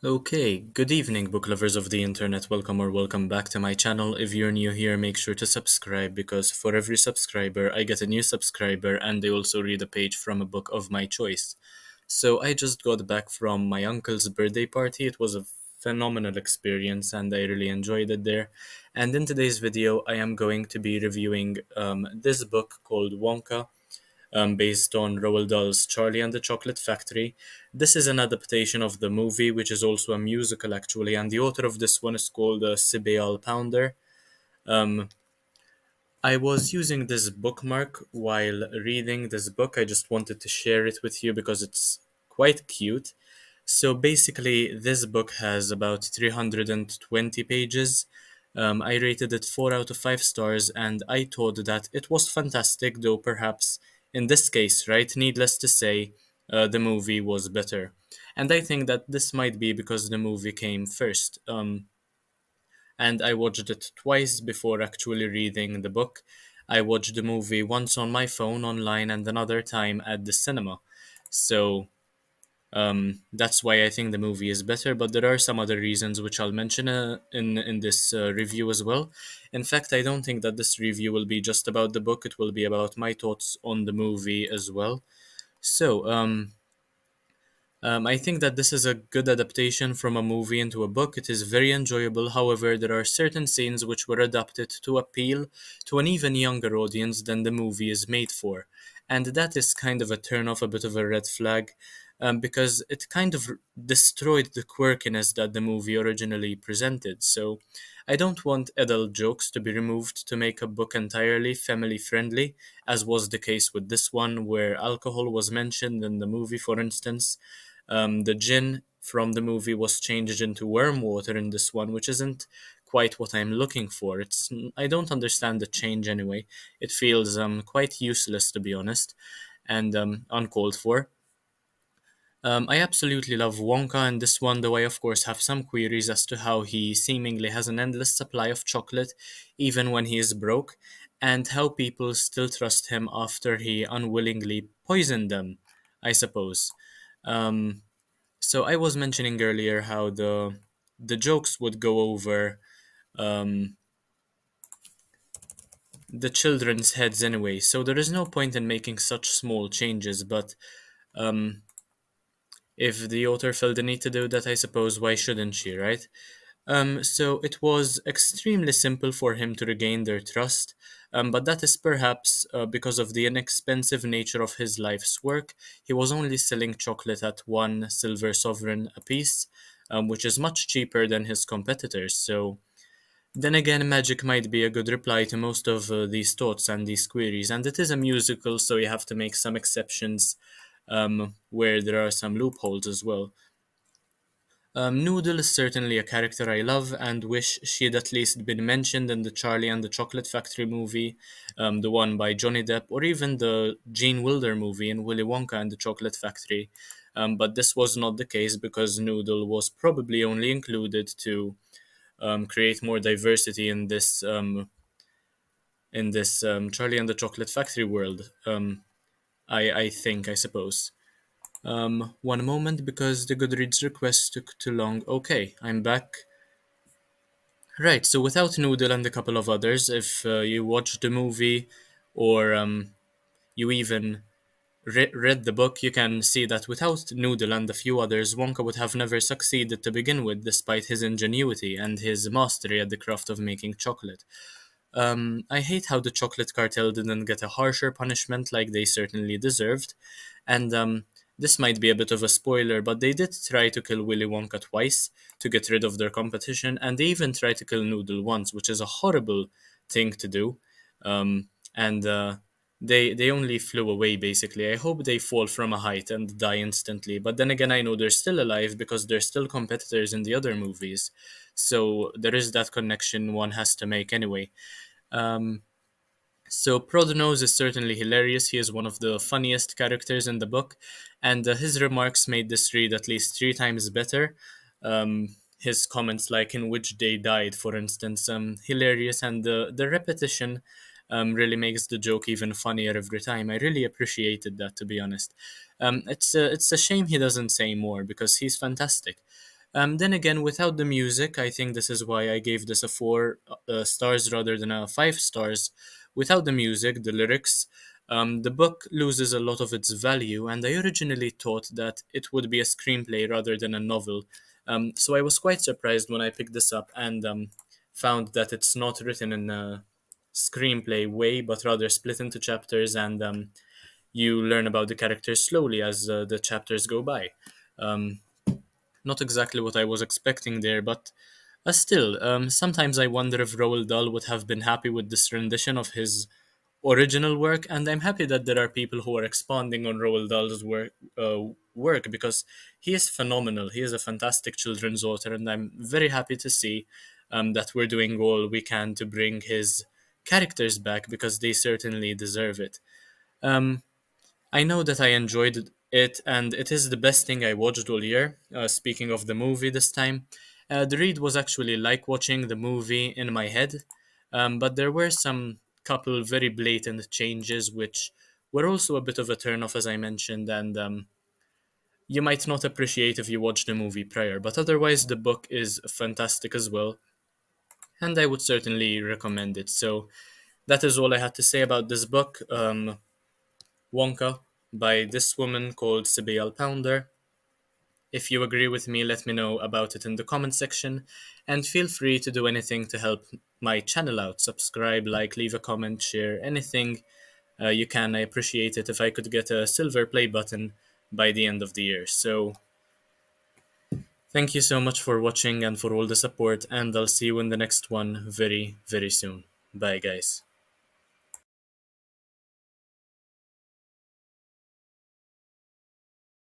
Okay, good evening, book lovers of the internet. Welcome or welcome back to my channel. If you're new here, make sure to subscribe because for every subscriber, I get a new subscriber and they also read a page from a book of my choice. So I just got back from my uncle's birthday party. It was a phenomenal experience and I really enjoyed it there. And in today's video, I am going to be reviewing this book called Wonka, based on Roald Dahl's Charlie and the Chocolate Factory. This is an adaptation of the movie, which is also a musical actually, and the author of this one is called Sibéal Pounder. Um, I was using this bookmark while reading this book. I just wanted to share it with you because it's quite cute. So basically, this book has about 320 pages. I rated it 4 out of 5 stars, and I thought that it was fantastic, though perhaps in this case, right, needless to say, the movie was better. And I think that this might be because the movie came first. And I watched it twice before actually reading the book. I watched the movie once on my phone online and another time at the cinema. So that's why I think the movie is better, but there are some other reasons which I'll mention in this review as well. In fact, I don't think that this review will be just about the book, it will be about my thoughts on the movie as well. So, I think that this is a good adaptation from a movie into a book. It is very enjoyable. However, there are certain scenes which were adapted to appeal to an even younger audience than the movie is made for. And that is kind of a turn off, a bit of a red flag, because it kind of destroyed the quirkiness that the movie originally presented. So I don't want adult jokes to be removed to make a book entirely family friendly, as was the case with this one, where alcohol was mentioned in the movie, for instance. The gin from the movie was changed into worm water in this one, which isn't quite what I'm looking for. I don't understand the change anyway. It feels quite useless to be honest, and uncalled for. I absolutely love Wonka in this one, though I of course have some queries as to how he seemingly has an endless supply of chocolate even when he is broke, and how people still trust him after he unwillingly poisoned them, I suppose. Um, so I was mentioning earlier how the jokes would go over um, the children's heads anyway, so there is no point in making such small changes. But um, if the author felt the need to do that, I suppose why shouldn't she, right? So it was extremely simple for him to regain their trust, but that is perhaps because of the inexpensive nature of his life's work. He was only selling chocolate at 1 silver sovereign apiece, which is much cheaper than his competitors. So then again, magic might be a good reply to most of these thoughts and these queries, and it is a musical, so you have to make some exceptions where there are some loopholes as well. Noodle is certainly a character I love and wish she had at least been mentioned in the Charlie and the Chocolate Factory movie, the one by Johnny Depp, or even the Gene Wilder movie in Willy Wonka and the Chocolate Factory. But this was not the case because Noodle was probably only included to create more diversity in this Charlie and the Chocolate Factory world. I think, I suppose. One moment because the Goodreads request took too long. Okay, I'm back. Right, so without Noodle and a couple of others, if you watched the movie or you even read the book, you can see that without Noodle and a few others, Wonka would have never succeeded to begin with, despite his ingenuity and his mastery at the craft of making chocolate. I hate how the chocolate cartel didn't get a harsher punishment like they certainly deserved. And this might be a bit of a spoiler, but they did try to kill Willy Wonka twice to get rid of their competition, and they even tried to kill Noodle once, which is a horrible thing to do. And they only flew away basically. I hope they fall from a height and die instantly. But then again, I know they're still alive because they're still competitors in the other movies. So there is that connection one has to make anyway. Um, so Prodnose is certainly hilarious. He is one of the funniest characters in the book, and his remarks made this read at least 3 times better. his comments, like in which day died, for instance, hilarious, and the repetition really makes the joke even funnier every time. I really appreciated that, to be honest. It's a shame he doesn't say more because he's fantastic. Then again, without the music, I think this is why I gave this a 4 stars rather than a 5 stars. Without the music, the lyrics, the book loses a lot of its value, and I originally thought that it would be a screenplay rather than a novel. So I was quite surprised when I picked this up and found that it's not written in a screenplay way, but rather split into chapters, and you learn about the characters slowly as the chapters go by. Um, Not exactly what I was expecting there, but still, sometimes I wonder if Roald Dahl would have been happy with this rendition of his original work, and I'm happy that there are people who are expanding on Roald Dahl's work because he is phenomenal. He is a fantastic children's author, and I'm very happy to see that we're doing all we can to bring his characters back because they certainly deserve it. Um, I know that I enjoyed it, and it is the best thing I watched all year. Speaking of the movie this time, the read was actually like watching the movie in my head, but there were some couple very blatant changes which were also a bit of a turn off, as I mentioned, and you might not appreciate if you watched the movie prior. But otherwise, the book is fantastic as well, and I would certainly recommend it. So that is all I had to say about this book. Wonka by this woman called Sibéal Pounder. If you agree with me, let me know about it in the comment section, and feel free to do anything to help my channel out. Subscribe, like, leave a comment, share, anything you can. I appreciate it if I could get a silver play button by the end of the year. So, thank you so much for watching and for all the support, and I'll see you in the next one very, very soon. Bye, guys.